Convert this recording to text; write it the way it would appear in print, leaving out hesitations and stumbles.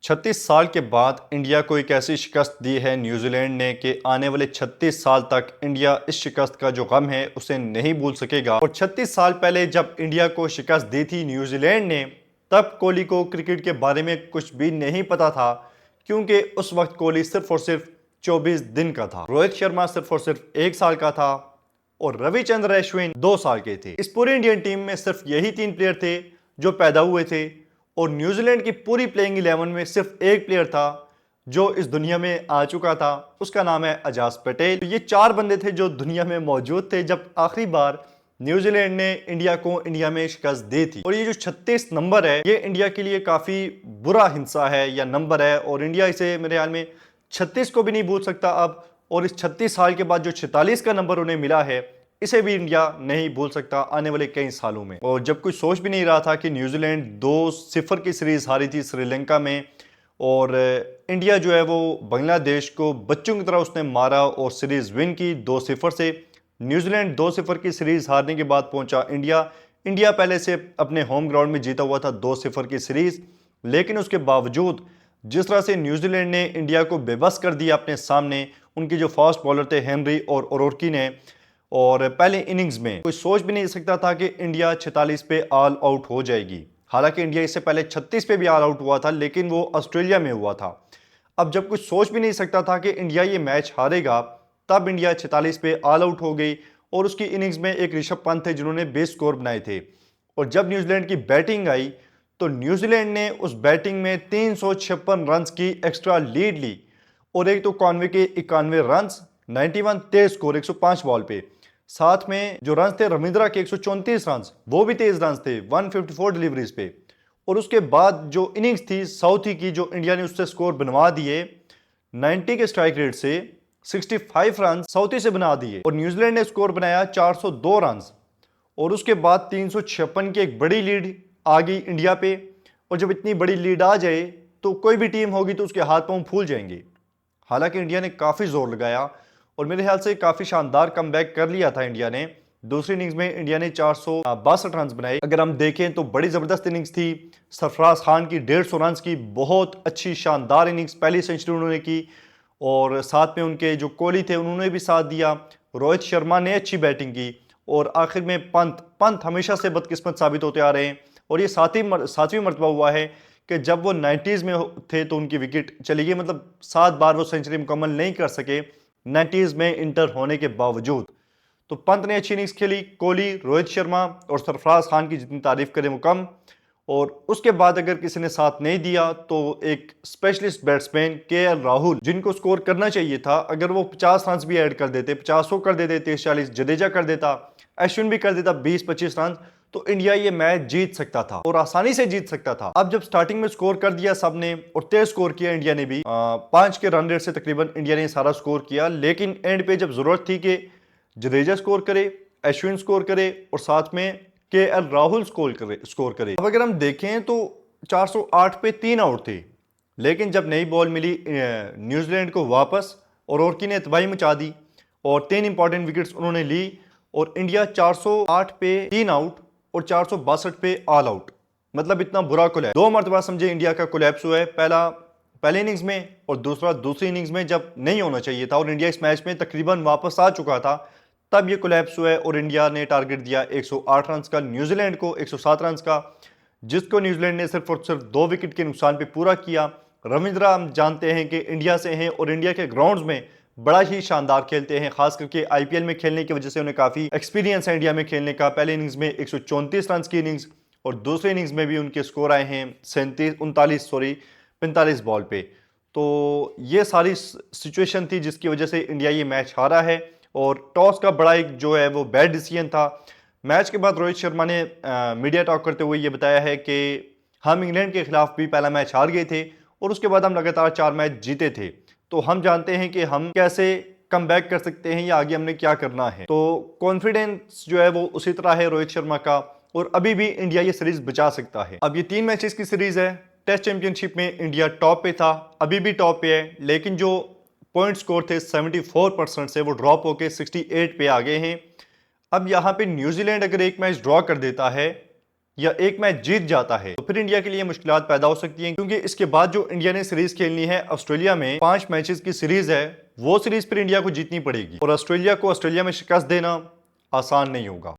36 साल के बाद इंडिया को एक ऐसी शिकस्त दी है न्यूजीलैंड ने कि आने वाले 36 साल तक इंडिया इस शिकस्त का जो गम है उसे नहीं भूल सकेगा। और 36 साल पहले जब इंडिया को शिकस्त दी थी न्यूजीलैंड ने, तब कोहली को क्रिकेट के बारे में कुछ भी नहीं पता था, क्योंकि उस वक्त कोहली सिर्फ और सिर्फ 24 दिन का था, रोहित शर्मा सिर्फ और सिर्फ 1 साल का था और रविचंद्र अश्विन 2 साल के थे। इस पूरी इंडियन टीम में सिर्फ यही 3 प्लेयर थे जो पैदा हुए थे और न्यूजीलैंड की पूरी प्लेइंग 11 में सिर्फ एक प्लेयर था जो इस दुनिया में आ चुका था। उसका नाम है अजाज पटेल। तो ये 4 बंदे थे जो दुनिया में मौजूद थे जब आखिरी बार न्यूजीलैंड ने इंडिया को इंडिया में शिकस्त दी थी। और ये जो 36 नंबर है, ये इंडिया के लिए काफी बुरा हिस्सा है या नंबर है और इंडिया इसे मेरे ख्याल में 36 को भी नहीं भूल सकता अब। और इस 36 साल के बाद जो 46 का नंबर उन्हें मिला है, इसे भी इंडिया नहीं भूल सकता आने वाले कई सालों में। और जब कोई सोच भी नहीं रहा था कि न्यूजीलैंड 2-0 की सीरीज हारी थी श्रीलंका में और इंडिया जो है वो बांग्लादेश को बच्चों की तरह उसने मारा और सीरीज विन की 2-0 से। न्यूजीलैंड 2-0 की सीरीज हारने के बाद पहुंचा इंडिया पहले से अपने होम ग्राउंड में जीता हुआ था 2-0 की सीरीज, लेकिन उसके बावजूद जिस तरह से न्यूजीलैंड ने इंडिया को बेबस कर दिया अपने सामने, उनके जो फास्ट बॉलर थे हेनरी और ओरोर्की ने, और पहले इनिंग्स में कोई सोच भी नहीं सकता था कि इंडिया 46 पे ऑल आउट हो जाएगी। हालांकि इंडिया इससे पहले 36 पे भी ऑल आउट हुआ था, लेकिन वो ऑस्ट्रेलिया में हुआ था। अब जब कुछ सोच भी नहीं सकता था कि इंडिया ये मैच हारेगा, तब इंडिया 46 पे ऑल आउट हो गई और उसकी इनिंग्स में एक ऋषभ पंत थे जिन्होंने बेस स्कोर बनाए थे। और जब न्यूजीलैंड की बैटिंग आई तो न्यूजीलैंड ने उस बैटिंग में 356 रन की एक्स्ट्रा लीड ली और एक तो कॉनवे के 91 रन, 91 तेज स्कोर 105 बॉल पे, साथ में जो रन थे रविंद्रा के 134 रन, वो भी तेज रन थे 154 डिलीवरीज पे। और उसके बाद जो इनिंग्स थी साउथी की, जो इंडिया ने उससे स्कोर बनवा दिए 90 के स्ट्राइक रेट से, 65 रन साउथी से बना दिए और न्यूजीलैंड ने स्कोर बनाया 402 रन। और उसके बाद 356 की एक बड़ी लीड आ गई इंडिया पे। और जब इतनी बड़ी लीड आ जाए तो कोई भी टीम होगी तो उसके हाथ पांव फूल जाएंगे। हालांकि इंडिया ने काफी जोर लगाया और मेरे ख्याल से काफी शानदार कमबैक कर लिया था इंडिया ने। दूसरी इनिंग्स में इंडिया ने 462 रन बनाए। अगर हम देखें तो बड़ी जबरदस्त इनिंग्स थी सरफराज खान की, 150 रन की बहुत अच्छी शानदार इनिंग्स, पहली सेंचुरी उन्होंने की और साथ में उनके जो कोहली थे उन्होंने भी साथ दिया। रोहित शर्मा ने अच्छी बैटिंग की और आखिर में पंत हमेशा से बदकिस्मत साबित होते आ रहे हैं और ये सातवीं मरतबा हुआ है कि जब वो 90s में थे तो उनकी विकेट चली गई, मतलब 7 बार वो सेंचुरी मुकम्मल नहीं कर सके 90s में इंटर होने के बावजूद। तो पंत ने अच्छी इनिंग्स खेली, कोहली, रोहित शर्मा और सरफराज खान की जितनी तारीफ करें वो कम। और उसके बाद अगर किसी ने साथ नहीं दिया तो एक स्पेशलिस्ट बैट्समैन केएल राहुल, जिनको स्कोर करना चाहिए था, अगर वो 50 रन भी ऐड कर देते, 50 कर देते, 43-40, जडेजा कर देता, अश्विन भी कर देता 20-25 रन, तो इंडिया ये मैच जीत सकता था और आसानी से जीत सकता था। अब जब स्टार्टिंग में स्कोर कर दिया सबने और तेज स्कोर किया इंडिया ने भी, 5 के रन रेट से तकरीबन इंडिया ने सारा स्कोर किया, लेकिन एंड पे जब जरूरत थी कि जडेजा स्कोर करे, अश्विन स्कोर करे और साथ में केएल राहुल स्कोर करे। अब अगर हम देखें तो 408 पे 3 आउट थे, लेकिन जब नई बॉल मिली न्यूजीलैंड को वापस और ओरकी ने तबाही मचा दी और 3 इंपॉर्टेंट विकेट्स उन्होंने ली और इंडिया 408 पे 3 आउट और 462 पे ऑल आउट। मतलब इतना बुरा कोलैप्स 2 मरतबा समझे इंडिया का कोलैप्स हुआ है, पहले इनिंग्स में और दूसरी इनिंग्स में जब नहीं होना चाहिए था और इंडिया इस मैच में तकरीबन वापस आ चुका था, तब ये कोलैप्स हुआ है और इंडिया ने टारगेट दिया 108 रन का, न्यूजीलैंड को 107 रन का, जिसको न्यूजीलैंड ने सिर्फ और सिर्फ 2 विकेट के नुकसान पे पूरा किया। रविंद्रा हम जानते हैं कि इंडिया से हैं और इंडिया के ग्राउंड्स में बड़ा ही शानदार खेलते हैं, खास करके आईपीएल में खेलने की वजह से उन्हें काफी एक्सपीरियंस है इंडिया में खेलने का। पहले इनिंग्स में 134 रन की इनिंग्स और दूसरे इनिंग्स में भी उनके स्कोर आए हैं 45 बॉल पे। तो ये सारी सिचुएशन थी जिसकी वजह से इंडिया ये मैच हारा है और टॉस का बड़ा एक जो है वो बैड डिसीजन था। मैच के बाद रोहित शर्मा ने मीडिया टॉक करते हुए ये बताया है कि हम इंग्लैंड के खिलाफ भी पहला मैच हार गए थे और उसके बाद हम लगातार 4 मैच जीते थे, तो हम जानते हैं कि हम कैसे कम बैक कर सकते हैं या आगे हमने क्या करना है। तो कॉन्फिडेंस जो है वो उसी तरह है रोहित शर्मा का और अभी भी इंडिया ये सीरीज बचा सकता है। अब ये 3 मैचेस की सीरीज है। टेस्ट चैंपियनशिप में इंडिया टॉप पे था, अभी भी टॉप पे है, लेकिन जो पॉइंट स्कोर थे 74% से वो ड्रॉप होके 68 पे आ गए हैं। अब यहाँ पे न्यूजीलैंड अगर एक मैच ड्रॉ कर देता है या एक मैच जीत जाता है तो फिर इंडिया के लिए मुश्किलात पैदा हो सकती हैं, क्योंकि इसके बाद जो इंडिया ने सीरीज खेलनी है ऑस्ट्रेलिया में, 5 मैचेस की सीरीज है, वो सीरीज फिर इंडिया को जीतनी पड़ेगी और ऑस्ट्रेलिया को ऑस्ट्रेलिया में शिकस्त देना आसान नहीं होगा।